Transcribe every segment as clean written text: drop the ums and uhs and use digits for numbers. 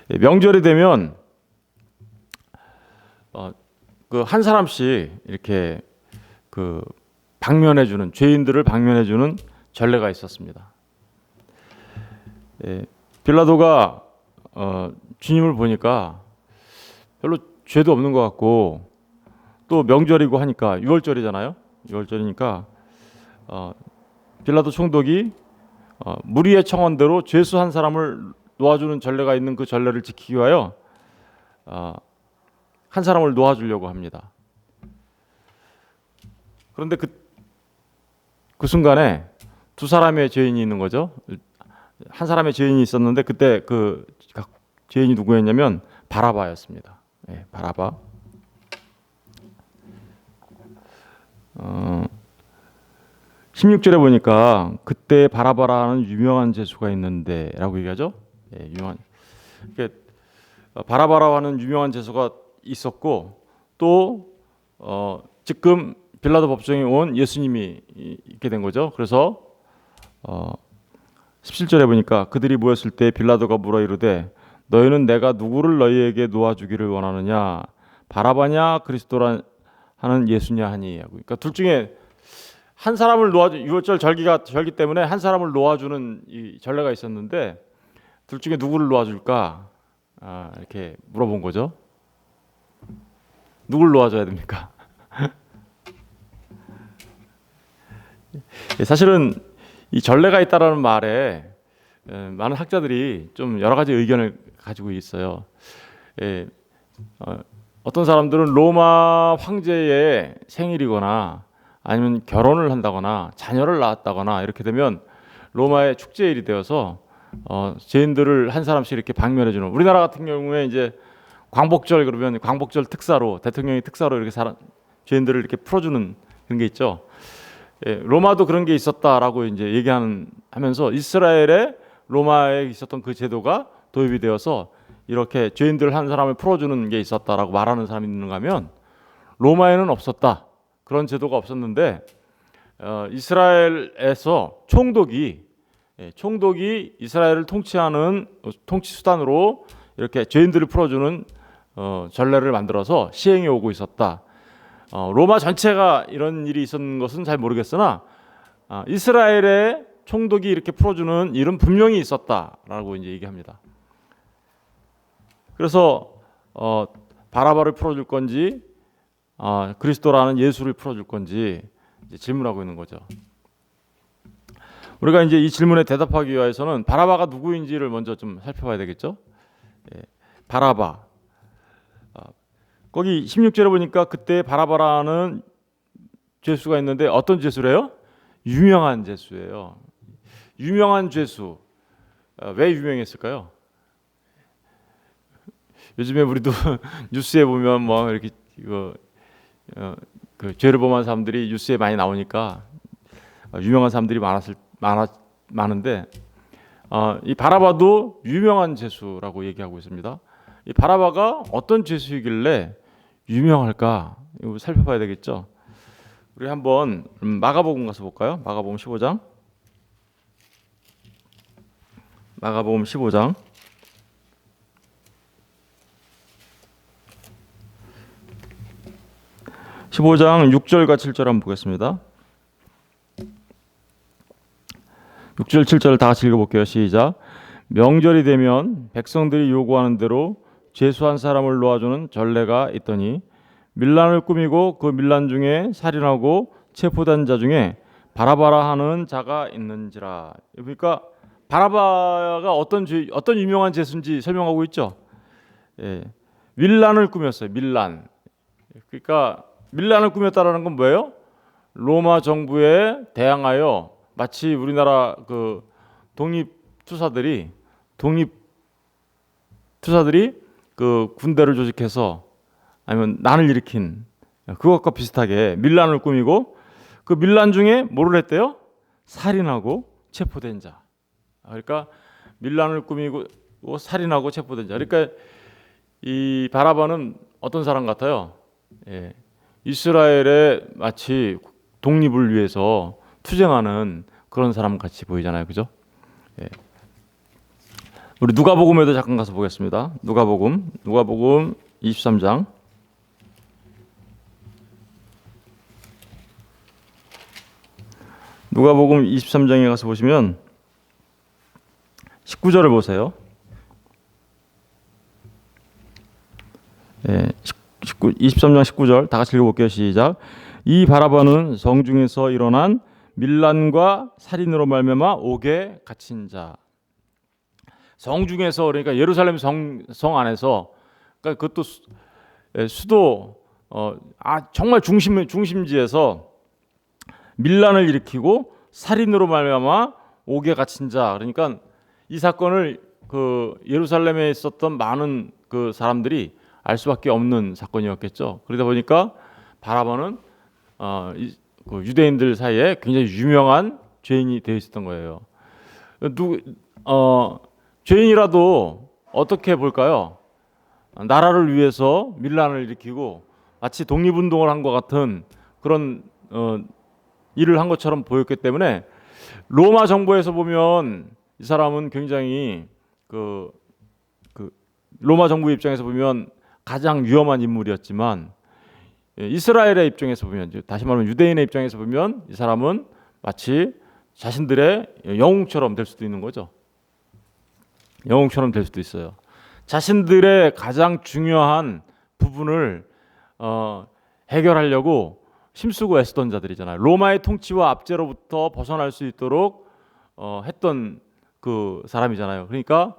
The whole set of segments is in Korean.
명절이 되면 그 한 사람씩 이렇게 그 방면해주는, 죄인들을 방면해주는 전례가 있었습니다. 빌라도가 주님을 보니까 별로 죄도 없는 것 같고, 또 명절이고 하니까, 6월절이잖아요. 6월절이니까 빌라도 총독이 무리의 청원대로 죄수 한 사람을 놓아주는 전례가 있는 그 전례를 지키기 위하여 한 사람을 놓아주려고 합니다. 그런데 그 순간에 두 사람의 죄인이 있는 거죠. 한 사람의 죄인이 있었는데, 그때 그 죄인이 누구였냐면 바라바였습니다. 바라바. 16절에 보니까 그때 바라바라는 유명한 죄수가 있는데라고 얘기하죠. 유명한. 바라바라하는 유명한 죄수가 있었고, 또 지금 빌라도 법정에 온 예수님이 있게 된 거죠. 그래서 17절에 보니까 그들이 모였을 때 빌라도가 물어 이르되 너희는 내가 누구를 너희에게 놓아주기를 원하느냐, 바라바냐 그리스도라 하는 예수냐 하니. 그러니까 둘 중에 한 사람을 놓아주, 6월절 절기 때문에 한 사람을 놓아주는 이 전례가 있었는데, 둘 중에 누구를 놓아줄까 이렇게 물어본 거죠. 누구를 놓아줘야 됩니까? 사실은 이 전례가 있다라는 말에 많은 학자들이 좀 여러 가지 의견을 가지고 있어요. 어떤 사람들은 로마 황제의 생일이거나 아니면 결혼을 한다거나 자녀를 낳았다거나 이렇게 되면 로마의 축제일이 되어서 죄인들을 한 사람씩 이렇게 방면해주는, 우리나라 같은 경우에 이제 광복절 그러면 광복절 특사로, 대통령이 특사로 이렇게 죄인들을 이렇게 풀어주는 그런 게 있죠. 로마도 그런 게 있었다라고 이제 얘기하면서 이스라엘에 로마에 있었던 그 제도가 도입이 되어서 이렇게 죄인들 한 사람을 풀어주는 게 있었다라고 말하는 사람이 있는가 하면, 로마에는 없었다. 그런 제도가 없었는데 이스라엘에서 총독이 이스라엘을 통치하는 통치 수단으로 이렇게 죄인들을 풀어주는 전례를 만들어서 시행해 오고 있었다. 로마 전체가 이런 일이 있었는 것은 잘 모르겠으나 이스라엘의 총독이 이렇게 풀어주는 일은 분명히 있었다라고 이제 얘기합니다. 그래서 바라바를 풀어줄 건지 그리스도라는 예수를 풀어줄 건지 이제 질문하고 있는 거죠. 우리가 이제 이 질문에 대답하기 위해서는 바라바가 누구인지를 먼저 좀 살펴봐야 되겠죠. 바라바. 거기 16절에 보니까 그때 바라바라는 죄수가 있는데, 어떤 죄수래요? 유명한 죄수예요. 유명한 죄수. 왜 유명했을까요? 요즘에 우리도 뉴스에 보면 뭐 이렇게 그 죄를 범한 사람들이 뉴스에 많이 나오니까 유명한 사람들이 많은데 이 바라바도 유명한 죄수라고 얘기하고 있습니다. 이 바라바가 어떤 죄수이길래 유명할까? 이거 살펴봐야 되겠죠. 우리 한번 마가복음 가서 볼까요? 마가복음 15장. 마가복음 15장. 15장 6절과 7절 한번 보겠습니다. 6절 7절을 다 같이 읽어볼게요. 시작. 명절이 되면 백성들이 요구하는 대로 죄수 한 사람을 놓아주는 전례가 있더니 밀란을 꾸미고 그 밀란 중에 살인하고 체포된 자 중에 바라바라 하는 자가 있는지라. 그러니까 바라바가 어떤 유명한 죄수인지 설명하고 있죠. 밀란을 꾸몄어요. 밀란. 그러니까 밀란을 꾸몄다라는 건 뭐예요? 로마 정부에 대항하여 마치 우리나라 그 독립투사들이 그 군대를 조직해서 아니면 난을 일으킨 그것과 비슷하게 밀란을 꾸미고, 그 밀란 중에 뭐를 했대요? 살인하고 체포된 자. 그러니까 밀란을 꾸미고 살인하고 체포된 자. 그러니까 이 바라바는 어떤 사람 같아요? 이스라엘의 마치 독립을 위해서 투쟁하는 그런 사람 같이 보이잖아요, 그죠? 우리 누가복음에도 잠깐 가서 보겠습니다. 누가복음 23장. 누가복음 23장에 가서 보시면 19절을 보세요. 23장 19절 다 같이 읽어볼게요. 시작. 이 바라바는 성중에서 일어난 밀란과 살인으로 말미암아 옥에 갇힌 자. 성중에서, 그러니까 예루살렘 성 안에서, 그러니까 그것도 수도 정말 중심지에서 밀란을 일으키고 살인으로 말미암아 옥에 갇힌 자. 그러니까 이 사건을 그 예루살렘에 있었던 많은 그 사람들이 알 수밖에 없는 사건이었겠죠. 그러다 보니까 바라바는 그 유대인들 사이에 굉장히 유명한 죄인이 되어 있었던 거예요. 죄인이라도 어떻게 볼까요? 나라를 위해서 밀란을 일으키고 마치 독립운동을 한 것 같은 그런 일을 한 것처럼 보였기 때문에 로마 정부에서 보면 이 사람은 굉장히 그 로마 정부 입장에서 보면 가장 위험한 인물이었지만 이스라엘의 입장에서 보면, 다시 말하면 유대인의 입장에서 보면 이 사람은 마치 자신들의 영웅처럼 될 수도 있는 거죠. 영웅처럼 될 수도 있어요. 자신들의 가장 중요한 부분을 해결하려고 힘쓰고 애쓰던 자들이잖아요. 로마의 통치와 압제로부터 벗어날 수 있도록 했던 그 사람이잖아요. 그러니까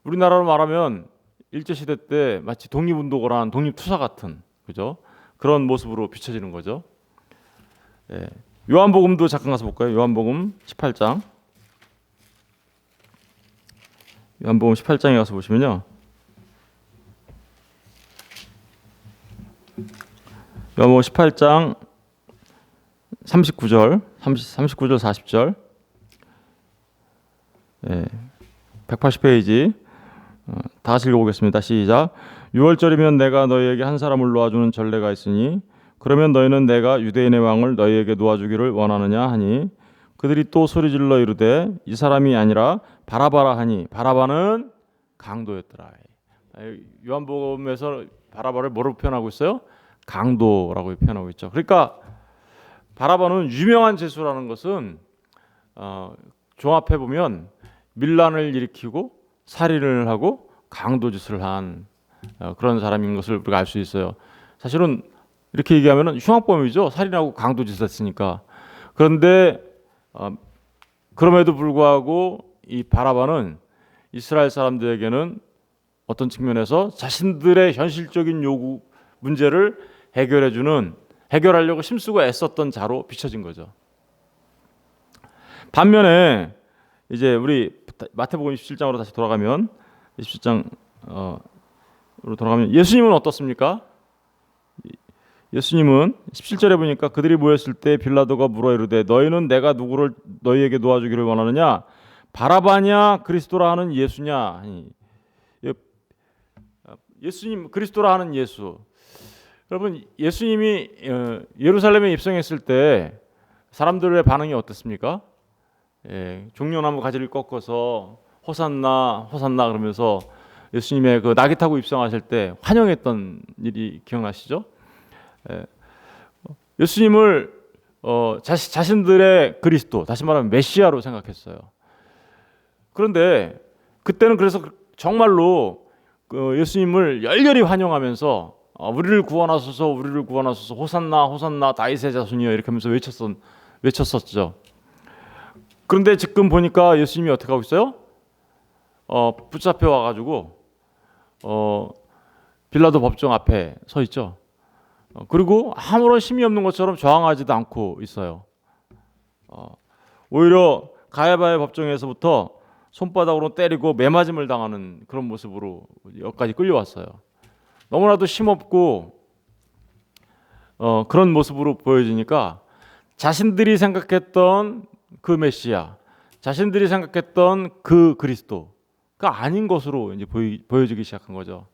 우리나라로 말하면 일제시대 때 마치 독립운동을 한 독립투사 같은, 그죠? 그런 모습으로 비춰지는 거죠. 요한복음도 잠깐 가서 볼까요? 요한복음 18장. 요한복음 18장에 가서 보시면요. 요한복음 18장 39절, 39절 40절. 180페이지. 다 같이 읽어보겠습니다. 시작. 6월절이면 내가 너희에게 한 사람을 놓아주는 전례가 있으니 그러면 너희는 내가 유대인의 왕을 너희에게 놓아주기를 원하느냐 하니 그들이 또 소리질러 이르되 이 사람이 아니라 바라바라 하니 바라바는 강도였더라. 요한복음에서 바라바를 뭐로 표현하고 있어요? 강도라고 표현하고 있죠. 그러니까 바라바는 유명한 죄수라는 것은 종합해 보면 밀란을 일으키고 살인을 하고 강도짓을 한 그런 사람인 것을 우리가 알 수 있어요. 사실은 이렇게 얘기하면 흉악범이죠. 살인하고 강도짓을 했으니까. 그런데 그럼에도 불구하고 이 바라바는 이스라엘 사람들에게는 어떤 측면에서 자신들의 현실적인 요구 문제를 해결하려고 힘쓰고 애썼던 자로 비춰진 거죠. 반면에 이제 우리 마태복음 27장으로 다시 돌아가면 27장으로 돌아가면 예수님은 어떻습니까? 예수님은 17절에 보니까 그들이 모였을 때 빌라도가 물어 이르되 너희는 내가 누구를 너희에게 놓아주기를 원하느냐? 바라바냐 그리스도라 하는 예수냐? 예수님 그리스도라 하는 예수. 여러분 예수님이 예루살렘에 입성했을 때 사람들의 반응이 어떻습니까? 종려나무 가지를 꺾어서 호산나 호산나 그러면서 예수님의 그 나귀 타고 입성하실 때 환영했던 일이 기억나시죠? 예수님을 자신들의 그리스도, 다시 말하면 메시아로 생각했어요. 그런데 그때는 그래서 정말로 예수님을 열렬히 환영하면서 우리를 구원하소서, 우리를 구원하소서, 호산나, 호산나, 다윗의 자손이여 이렇게 하면서 외쳤었죠. 그런데 지금 보니까 예수님이 어떻게 하고 있어요? 붙잡혀 와가지고 빌라도 법정 앞에 서 있죠. 그리고 아무런 힘이 없는 것처럼 저항하지도 않고 있어요. 오히려 가야바의 법정에서부터 손바닥으로 때리고 매맞음을 당하는 그런 모습으로 여기까지 끌려왔어요. 너무나도 힘없고 그런 모습으로 보여지니까 자신들이 생각했던 그 메시아, 자신들이 생각했던 그 그리스도가 아닌 것으로 이제 보여지기 시작한 거죠.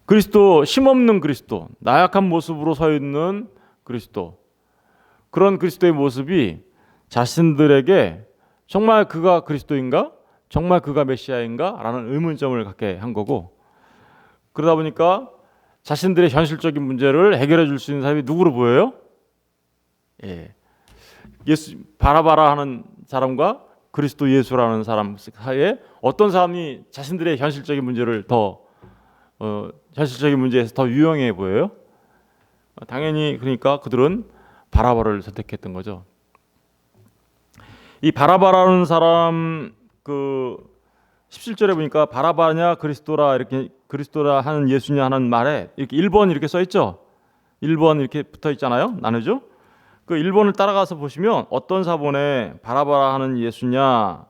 그리스도, 힘없는 그리스도, 나약한 모습으로 서 있는 그리스도, 그런 그리스도의 모습이 자신들에게 정말 그가 그리스도인가? 정말 그가 메시아인가? 라는 의문점을 갖게 한 거고, 그러다 보니까 자신들의 현실적인 문제를 해결해 줄 수 있는 사람이 누구로 보여요? 예. 예수 바라바라 하는 사람과 그리스도 예수라는 사람 사이에 어떤 사람이 자신들의 현실적인 문제를 더 현실적인 문제에서 더 유용해 보여요? 당연히 그러니까 그들은 바라바를 선택했던 거죠. 이 바라바라는 사람 그 17절에 보니까 바라바냐 그리스도라 이렇게 그리스도라 하는 예수냐 하는 말에 이렇게 1번 이렇게 써 있죠. 1번 이렇게 붙어 있잖아요. 나누죠. 그 1번을 따라가서 보시면 어떤 사본에 바라바라 하는 예수냐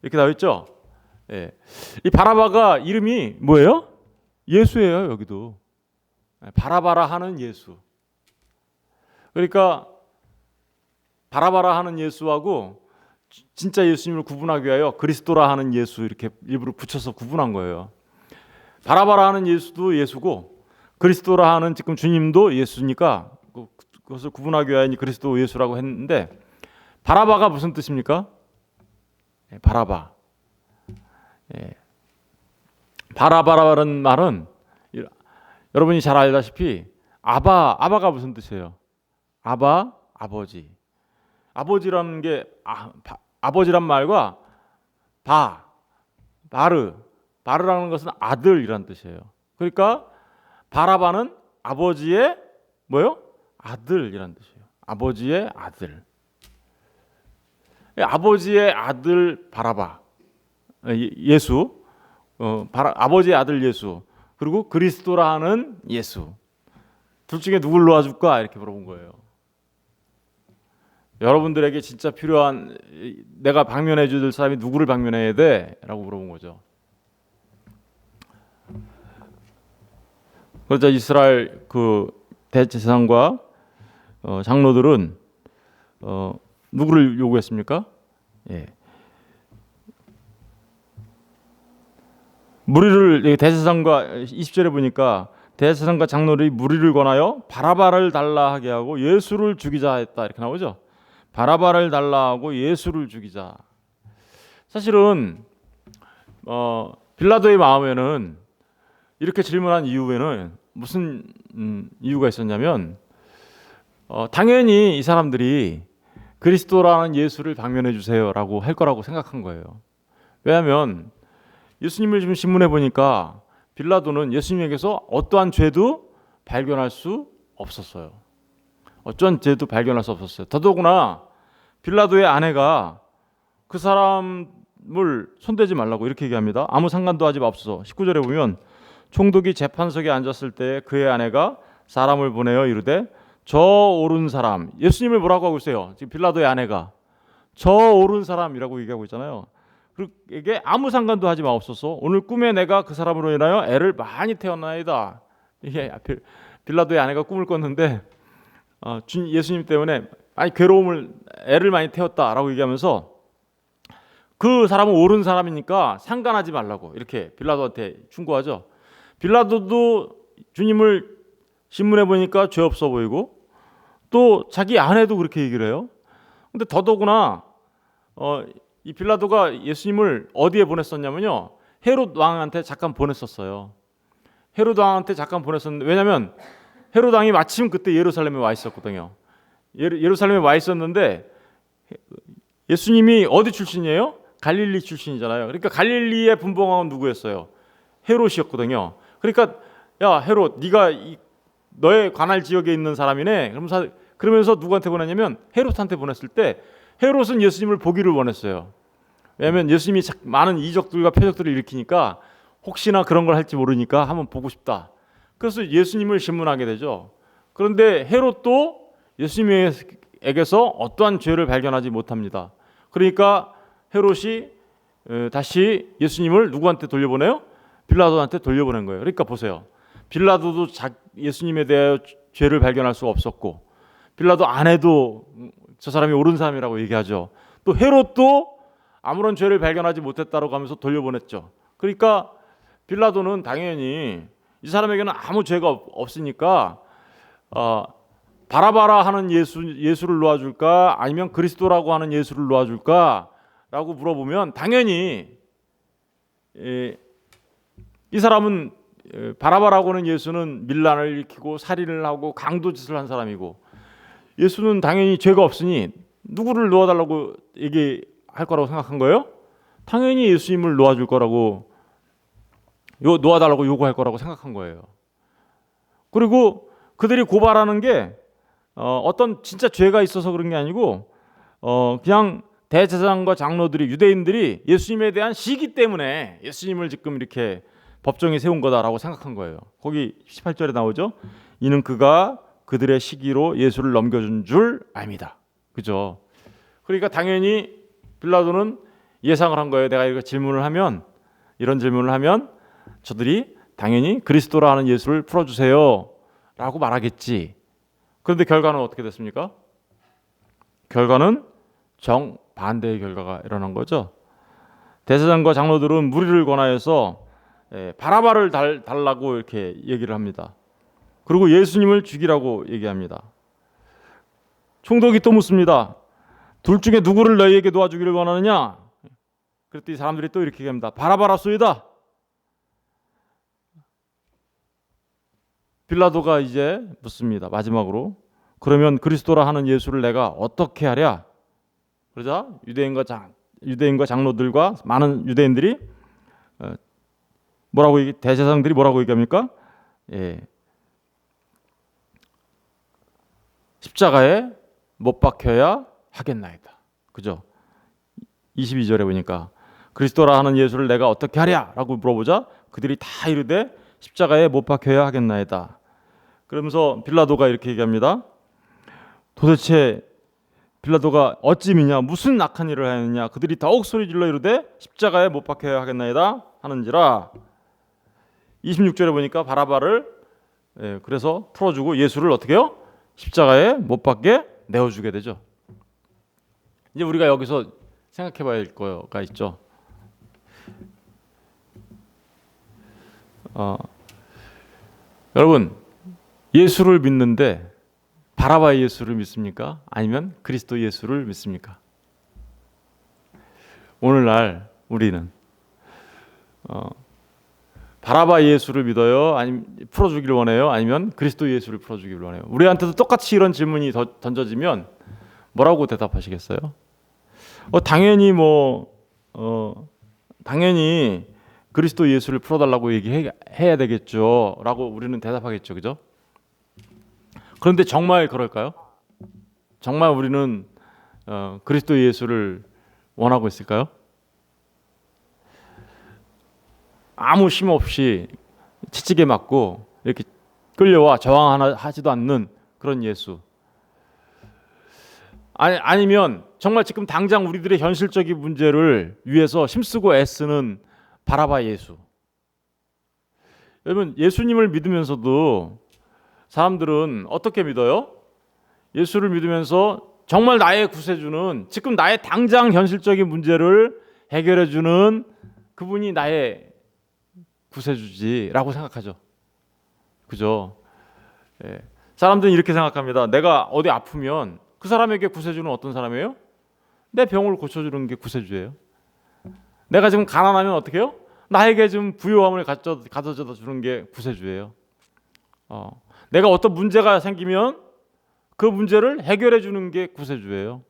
이렇게 나와 있죠. 예. 이 바라바가 이름이 뭐예요? 예수예요. 여기도 바라바라 하는 예수. 그러니까 바라바라 하는 예수하고 진짜 예수님을 구분하기 위하여 그리스도라 하는 예수 이렇게 일부러 붙여서 구분한 거예요. 바라바라 하는 예수도 예수고 그리스도라 하는 지금 주님도 예수니까 그것을 구분하기 위하여 그리스도 예수라고 했는데, 바라바가 무슨 뜻입니까? 바라바. 바라바라는 말은 여러분이 잘 알다시피 아바가 무슨 뜻이에요? 아바, 아버지. 아버지라는 게 아버지란 말과 바르라는 것은 아들이란 뜻이에요. 그러니까 바라바는 아버지의 뭐요? 아들이란 뜻이에요. 아버지의 아들. 아버지의 아들 바라바. 예수. 아버지의 아들 예수. 그리고 그리스도라 하는 예수. 둘 중에 누굴 놓아줄까? 이렇게 물어본 거예요. 여러분들에게 진짜 필요한 내가 방면해 줄 사람이 누구를 방면해야 돼? 라고 물어본 거죠. 그러자 이스라엘 그 대제사장과 장로들은 누구를 요구했습니까? 예. 무리를 대제사장과 20절에 보니까 대제사장과 장로들이 무리를 권하여 바라바를 달라 하게 하고 예수를 죽이자 했다 이렇게 나오죠. 바라바를 달라 하고 예수를 죽이자. 사실은 빌라도의 마음에는 이렇게 질문한 이유에는 무슨 이유가 있었냐면 당연히 이 사람들이 그리스도라는 예수를 방면해 주세요라고 할 거라고 생각한 거예요. 왜냐하면 예수님을 지금 신문해 보니까 빌라도는 예수님에게서 어떠한 죄도 발견할 수 없었어요. 어쩐 죄도 발견할 수 없었어요. 더더구나 빌라도의 아내가 그 사람을 손대지 말라고 이렇게 얘기합니다. 아무 상관도 하지 마옵소서. 19절에 보면 총독이 재판석에 앉았을 때 그의 아내가 사람을 보내어 이르되 저 오른 사람, 예수님을 뭐라고 하고 있어요? 지금 빌라도의 아내가 저 오른 사람이라고 얘기하고 있잖아요. 그에게 아무 상관도 하지 마옵소서. 오늘 꿈에 내가 그 사람으로 인하여 애를 많이 태어나이다. 이게 빌라도의 아내가 꿈을 꿨는데 예수님 때문에 많이 애를 많이 태웠다라고 얘기하면서 그 사람은 옳은 사람이니까 상관하지 말라고 이렇게 빌라도한테 충고하죠. 빌라도도 주님을 신문해 보니까 죄 없어 보이고 또 자기 아내도 그렇게 얘기를 해요. 근데 더더구나 이 빌라도가 예수님을 어디에 보냈었냐면요, 헤롯 왕한테 잠깐 보냈었어요. 헤롯 왕한테 잠깐 보냈었는데, 왜냐하면 헤롯 왕이 마침 그때 예루살렘에 와 있었거든요. 예루살렘에 와 있었는데 예수님이 어디 출신이에요? 갈릴리 출신이잖아요. 그러니까 갈릴리의 분봉왕은 누구였어요? 헤롯이었거든요. 그러니까 야 헤롯, 네가 너의 관할 지역에 있는 사람이네. 그러면서 누구한테 보냈냐면 헤롯한테 보냈을 때 헤롯은 예수님을 보기를 원했어요. 왜냐하면 예수님이 많은 이적들과 표적들을 일으키니까 혹시나 그런 걸 할지 모르니까 한번 보고 싶다. 그래서 예수님을 신문하게 되죠. 그런데 헤롯도 예수님에게서 어떠한 죄를 발견하지 못합니다. 그러니까 헤롯이 다시 예수님을 누구한테 돌려보내요? 빌라도한테 돌려보낸 거예요. 그러니까 보세요. 빌라도도 예수님에 대하여 죄를 발견할 수가 없었고, 빌라도 아내도 저 사람이 옳은 사람이라고 얘기하죠. 또 헤롯도 아무런 죄를 발견하지 못했다고 하면서 돌려보냈죠. 그러니까 빌라도는 당연히 이 사람에게는 아무 죄가 없으니까 바라바라 하는 예수를 놓아줄까, 아니면 그리스도라고 하는 예수를 놓아줄까 라고 물어보면 당연히 이 사람은 바라바라고 하는 예수는 밀란을 일으키고 살인을 하고 강도짓을 한 사람이고, 예수는 당연히 죄가 없으니 누구를 놓아달라고 얘기할 거라고 생각한 거예요? 당연히 예수님을 놓아줄 거라고, 놓아달라고 요구할 거라고 생각한 거예요. 그리고 그들이 고발하는 게 어떤 진짜 죄가 있어서 그런 게 아니고 그냥 대제사장과 장로들이, 유대인들이 예수님에 대한 시기 때문에 예수님을 지금 이렇게 법정에 세운 거다라고 생각한 거예요. 거기 18절에 나오죠. 이는 그가 그들의 시기로 예수를 넘겨준 줄 압니다. 그죠? 그러니까 당연히 빌라도는 예상을 한 거예요. 내가 이렇게 이런 질문을 하면 저들이 당연히 그리스도라 하는 예수를 풀어주세요 라고 말하겠지. 그런데 결과는 어떻게 됐습니까? 결과는 정반대의 결과가 일어난 거죠. 대제사장과 장로들은 무리를 권하여서 바라바를 달라고 이렇게 얘기를 합니다. 그리고 예수님을 죽이라고 얘기합니다. 총독이 또 묻습니다. 둘 중에 누구를 너희에게 도와주기를 원하느냐? 그랬더니 사람들이 또 이렇게 얘기합니다. 바라바라소이다. 빌라도가 이제 묻습니다. 마지막으로. 그러면 그리스도라 하는 예수를 내가 어떻게 하랴? 그러자 유대인과 장로들과 많은 유대인들이 대제사장들이 뭐라고 얘기합니까? 십자가에 못 박혀야 하겠나이다. 그죠? 22절에 보니까 그리스도라 하는 예수를 내가 어떻게 하랴? 라고 물어보자 그들이 다 이르되 십자가에 못 박혀야 하겠나이다. 그러면서 빌라도가 이렇게 얘기합니다. 도대체 빌라도가 어찌 믿냐? 무슨 악한 일을 하였느냐? 그들이 더욱 소리질러 이르되 십자가에 못 박혀야 하겠나이다 하는지라. 26절에 보니까 바라바를 그래서 풀어주고 예수를 어떻게 해요? 십자가에 못 박게 내어주게 되죠. 이제 우리가 여기서 생각해 봐야 할 거가 있죠. 여러분, 예수를 믿는데 바라바 예수를 믿습니까? 아니면 그리스도 예수를 믿습니까? 오늘날 우리는 바라바 예수를 믿어요? 아니면 풀어주기를 원해요? 아니면 그리스도 예수를 풀어주기를 원해요? 우리한테도 똑같이 이런 질문이 던져지면 뭐라고 대답하시겠어요? 당연히 그리스도 예수를 풀어달라고 얘기해야 되겠죠 라고 우리는 대답하겠죠. 그죠? 그런데 정말 그럴까요? 정말 우리는 그리스도 예수를 원하고 있을까요? 아무 쉼 없이 치치게 맞고 이렇게 끌려와 저항하지도 않는 그런 예수. 아니면 정말 지금 당장 우리들의 현실적인 문제를 위해서 힘쓰고 애쓰는 바라바 예수. 여러분, 예수님을 믿으면서도 사람들은 어떻게 믿어요? 예수를 믿으면서 정말 나의 구세주는, 지금 나의 당장 현실적인 문제를 해결해주는 그분이 나의 구세주지라고 생각하죠. 그죠? 사람들은 이렇게 생각합니다. 내가 어디 아프면 그 사람에게 구세주는 어떤 사람이에요? 내 병을 고쳐주는 게 구세주예요. 내가 지금 가난하면 어떻게 해요? 나에게 좀 부유함을 가져다 주는 게 구세주예요. 내가 어떤 문제가 생기면 그 문제를 해결해 주는 게 구세주예요.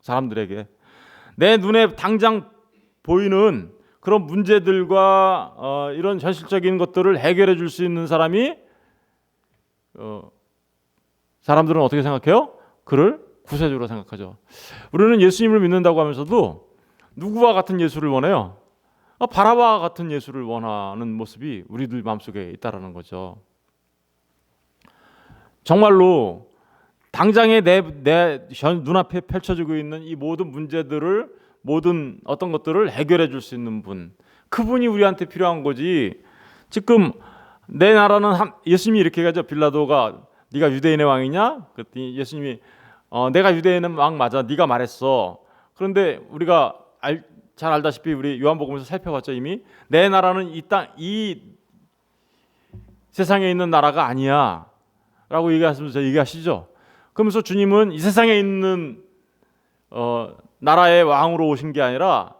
사람들에게. 내 눈에 당장 보이는 그런 문제들과 이런 현실적인 것들을 해결해 줄 수 있는 사람이 사람들은 어떻게 생각해요? 그를 구세주로 생각하죠. 우리는 예수님을 믿는다고 하면서도 누구와 같은 예수를 원해요? 바라바와 같은 예수를 원하는 모습이 우리들 마음속에 있다라는 거죠. 정말로 당장에 내 눈앞에 펼쳐지고 있는 이 모든 문제들을, 모든 어떤 것들을 해결해 줄 수 있는 분, 그분이 우리한테 필요한 거지. 지금 내 나라는 예수님이 이렇게 얘기하죠. 빌라도가 네가 유대인의 왕이냐? 그랬더니 예수님이 내가 유대인의 왕 맞아. 네가 말했어. 그런데 우리가 잘 알다시피 우리 요한복음에서 살펴봤죠. 이미 내 나라는 이 세상에 있는 나라가 아니야 라고 얘기하시죠. 그러면서 주님은 이 세상에 있는 나라의 왕으로 오신 게 아니라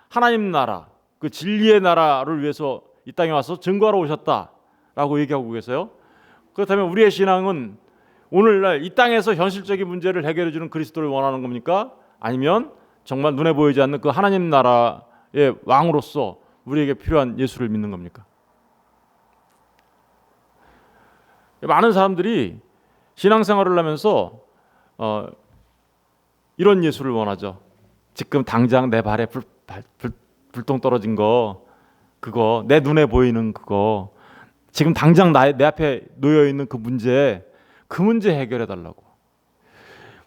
하나님 나라, 그 진리의 나라를 위해서 이 땅에 와서 증거하러 오셨다라고 얘기하고 계세요. 그렇다면 우리의 신앙은 오늘날 이 땅에서 현실적인 문제를 해결해 주는 그리스도를 원하는 겁니까? 아니면 정말 눈에 보이지 않는 그 하나님 나라의 왕으로서 우리에게 필요한 예수를 믿는 겁니까? 많은 사람들이 신앙생활을 하면서 이런 예수를 원하죠. 지금 당장 내 발에 불똥 떨어진 거, 그거 내 눈에 보이는 그거, 지금 당장 내 앞에 놓여 있는 그 문제 해결해 달라고.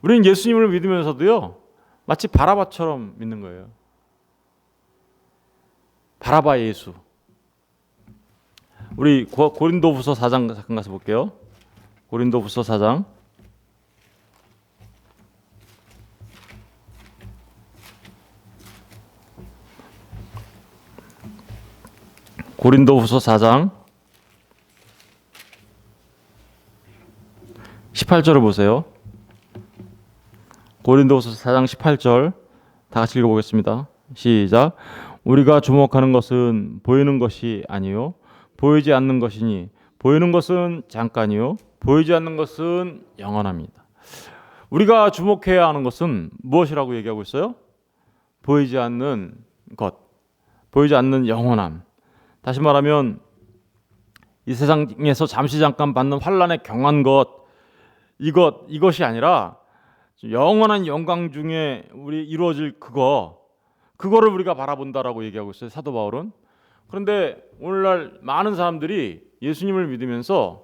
우리는 예수님을 믿으면서도요, 마치 바라바처럼 믿는 거예요. 바라바 예수. 우리 고린도후서 4장 잠깐 가서 볼게요. 고린도후서 4장. 고린도후서 4장 18절을 보세요. 고린도후서 4장 18절 다 같이 읽어보겠습니다. 시작. 우리가 주목하는 것은 보이는 것이 아니요 보이지 않는 것이니 보이는 것은 잠깐이요 보이지 않는 것은 영원합니다. 우리가 주목해야 하는 것은 무엇이라고 얘기하고 있어요? 보이지 않는 것, 보이지 않는 영원함. 다시 말하면 이 세상에서 잠시 잠깐 받는 환난에 경한 것, 이것이 아니라 영원한 영광 중에 우리 이루어질 그거를 우리가 바라본다라고 얘기하고 있어요, 사도 바울은. 그런데 오늘날 많은 사람들이 예수님을 믿으면서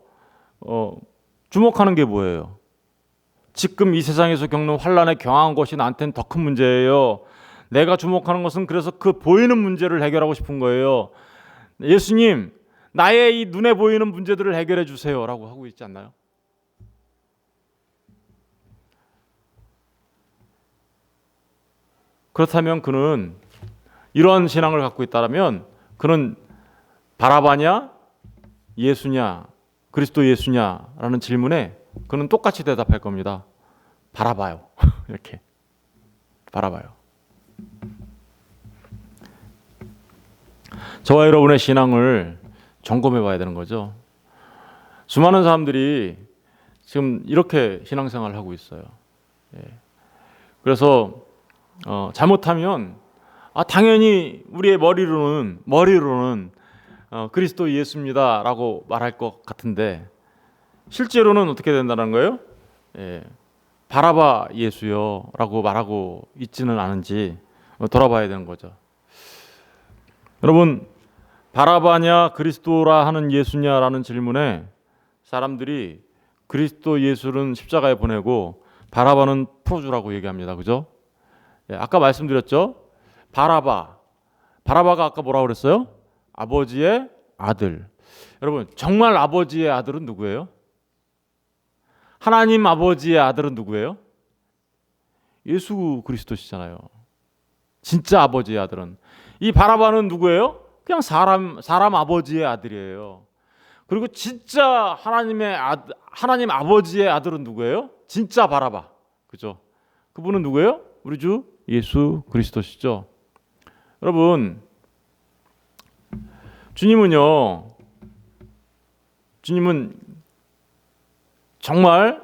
주목하는 게 뭐예요? 지금 이 세상에서 겪는 환난에 경한 것이 나한테는 더 큰 문제예요. 내가 주목하는 것은 그래서 그 보이는 문제를 해결하고 싶은 거예요. 예수님, 나의 이 눈에 보이는 문제들을 해결해 주세요라고 하고 있지 않나요? 그렇다면 그는 이러한 신앙을 갖고 있다면 그는 바라바냐 예수냐 그리스도 예수냐라는 질문에 그는 똑같이 대답할 겁니다. 바라봐요. 이렇게 바라봐요. 저와 여러분의 신앙을 점검해 봐야 되는 거죠. 수많은 사람들이 지금 이렇게 신앙생활을 하고 있어요. 그래서 잘못하면 당연히 우리의 머리로는 그리스도 예수입니다라고 말할 것 같은데 실제로는 어떻게 된다는 거예요? 바라바 예수요라고 말하고 있지는 않은지 돌아봐야 되는 거죠. 여러분, 바라바냐 그리스도라 하는 예수냐라는 질문에 사람들이 그리스도 예수는 십자가에 보내고 바라바는 풀어주라고 얘기합니다. 그죠? 아까 말씀드렸죠? 바라바가 아까 뭐라고 그랬어요? 아버지의 아들. 여러분, 정말 아버지의 아들은 누구예요? 하나님 아버지의 아들은 누구예요? 예수 그리스도시잖아요. 진짜 아버지의 아들은. 이 바라바는 누구예요? 그냥 사람 아버지의 아들이에요. 그리고 진짜 하나님 아버지의 아들은 누구예요? 진짜 바라바. 그죠? 그분은 누구예요? 우리 주 예수 그리스도시죠. 여러분, 주님은 정말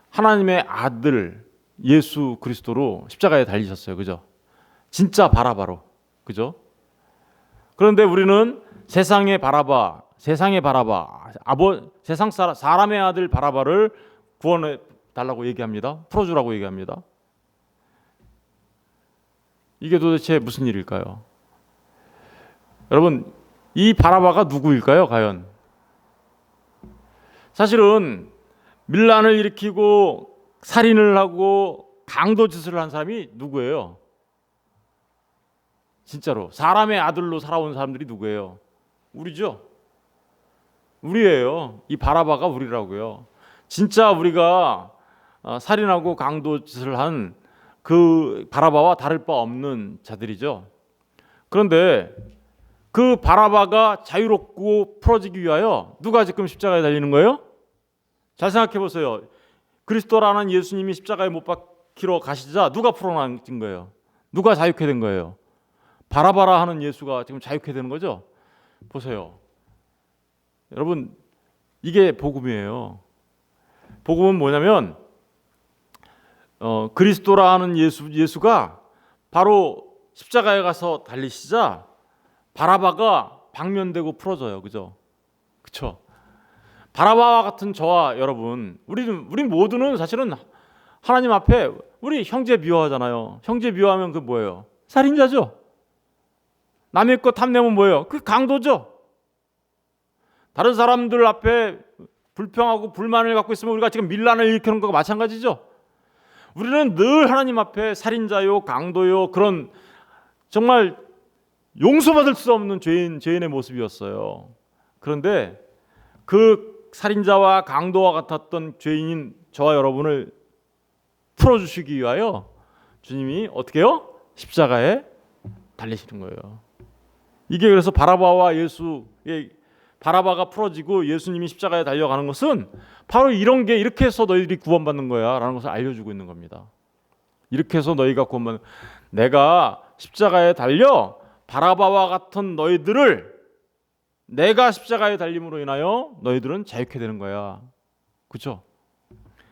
하나님의 아들 예수 그리스도로 십자가에 달리셨어요. 그죠? 진짜 바라바로. 그죠? 그런데 우리는 세상 사람의 아들 바라바를 구원해 달라고 얘기합니다. 풀어주라고 얘기합니다. 이게 도대체 무슨 일일까요? 여러분, 이 바라바가 누구일까요, 과연? 사실은 밀란을 일으키고 살인을 하고 강도짓을 한 사람이 누구예요? 진짜로 사람의 아들로 살아온 사람들이 누구예요? 우리죠. 우리예요. 이 바라바가 우리라고요. 진짜 우리가 살인하고 강도짓을 한 그 바라바와 다를 바 없는 자들이죠. 그런데 그 바라바가 자유롭고 풀어지기 위하여 누가 지금 십자가에 달리는 거예요? 잘 생각해 보세요. 그리스도라는 예수님이 십자가에 못 박히러 가시자 누가 풀어나신 거예요? 누가 자유케 된 거예요? 바라바라 하는 예수가 지금 자유케 되는 거죠? 보세요. 여러분, 이게 복음이에요. 복음은 뭐냐면 그리스도라 하는 예수가 바로 십자가에 가서 달리시자 바라바가 방면되고 풀어져요. 그죠? 그쵸? 바라바와 같은 저와 여러분, 우리 모두는 사실은 하나님 앞에 우리 형제 미워하잖아요. 형제 미워하면 그 뭐예요? 살인자죠. 남의 것 탐내면 뭐예요? 그 강도죠. 다른 사람들 앞에 불평하고 불만을 갖고 있으면 우리가 지금 밀란을 일으키는 것과 마찬가지죠. 우리는 늘 하나님 앞에 살인자요, 강도요, 그런 정말 용서받을 수 없는 죄인의 모습이었어요. 그런데 그 살인자와 강도와 같았던 죄인인 저와 여러분을 풀어주시기 위하여 주님이 어떻게 해요? 십자가에 달리시는 거예요. 이게 그래서 바라바와 예수의 바라바가 풀어지고 예수님이 십자가에 달려가는 것은 바로 이런 게 이렇게 해서 너희들이 구원받는 거야 라는 것을 알려주고 있는 겁니다. 이렇게 해서 너희가 구원받는, 내가 십자가에 달려 바라바와 같은 너희들을 내가 십자가에 달림으로 인하여 너희들은 자유케 되는 거야. 그렇죠?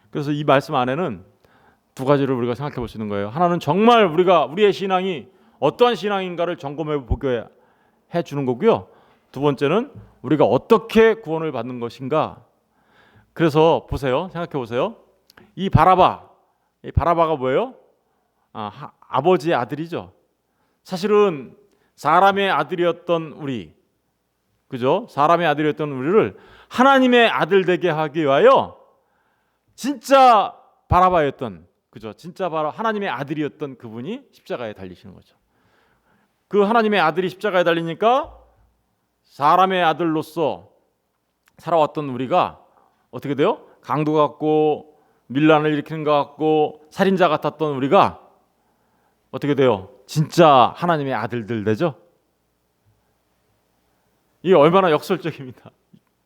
그래서 이 말씀 안에는 두 가지를 우리가 생각해 볼 수 있는 거예요. 하나는 정말 우리의 신앙이 어떠한 신앙인가를 점검해 보게 해 주는 거고요. 두 번째는 우리가 어떻게 구원을 받는 것인가. 그래서 보세요. 생각해 보세요. 이 바라바가 뭐예요? 아버지의 아들이죠. 사실은 사람의 아들이었던 우리, 그죠? 사람의 아들이었던 우리를 하나님의 아들 되게 하기 위하여 진짜 바라바였던, 그죠? 진짜 바로 하나님의 아들이었던 그분이 십자가에 달리시는 거죠. 그 하나님의 아들이 십자가에 달리니까 사람의 아들로서 살아왔던 우리가 어떻게 돼요? 강도 같고 밀란을 일으키는 것 같고 살인자 같았던 우리가 어떻게 돼요? 진짜 하나님의 아들들 되죠? 이게 얼마나 역설적입니다.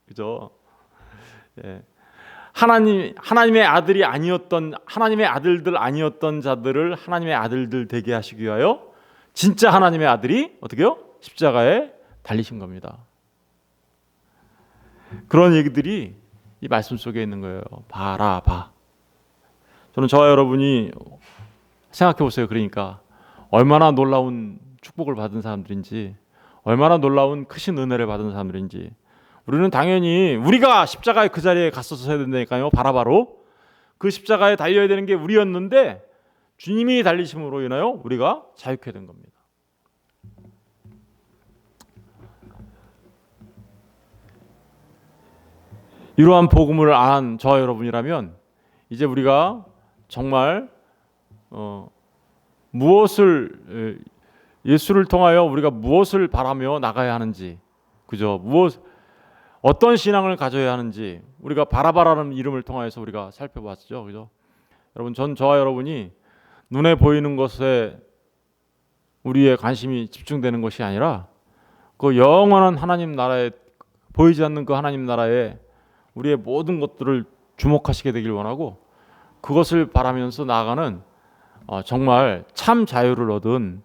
그죠? 예. 하나님의 아들이 아니었던, 하나님의 아들들 아니었던 자들을 하나님의 아들들 되게 하시기 위하여 진짜 하나님의 아들이 어떻게요? 십자가에 달리신 겁니다. 그런 얘기들이 이 말씀 속에 있는 거예요. 바라바. 저는 저와 여러분이 생각해 보세요. 그러니까 얼마나 놀라운 축복을 받은 사람들인지, 얼마나 놀라운 크신 은혜를 받은 사람들인지. 우리는 당연히 우리가 십자가의 그 자리에 갔었어야 된다니까요. 바라바로 그 십자가에 달려야 되는 게 우리였는데 주님이 달리심으로 인하여 우리가 자유케 된 겁니다. 이러한 복음을 안 저와 여러분이라면 이제 우리가 정말 무엇을, 예수를 통하여 우리가 무엇을 바라며 나가야 하는지, 그죠? 어떤 신앙을 가져야 하는지 우리가 바라바라는 이름을 통하여서 우리가 살펴봤죠, 그죠? 여러분, 저와 여러분이 눈에 보이는 것에 우리의 관심이 집중되는 것이 아니라 그 영원한 하나님 나라에, 보이지 않는 그 하나님 나라에 우리의 모든 것들을 주목하시게 되길 원하고, 그것을 바라면서 나아가는 정말 참 자유를 얻은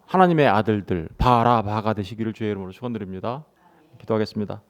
하나님의 아들들 바라바가 되시기를 주의 이름으로 축원드립니다. 기도하겠습니다.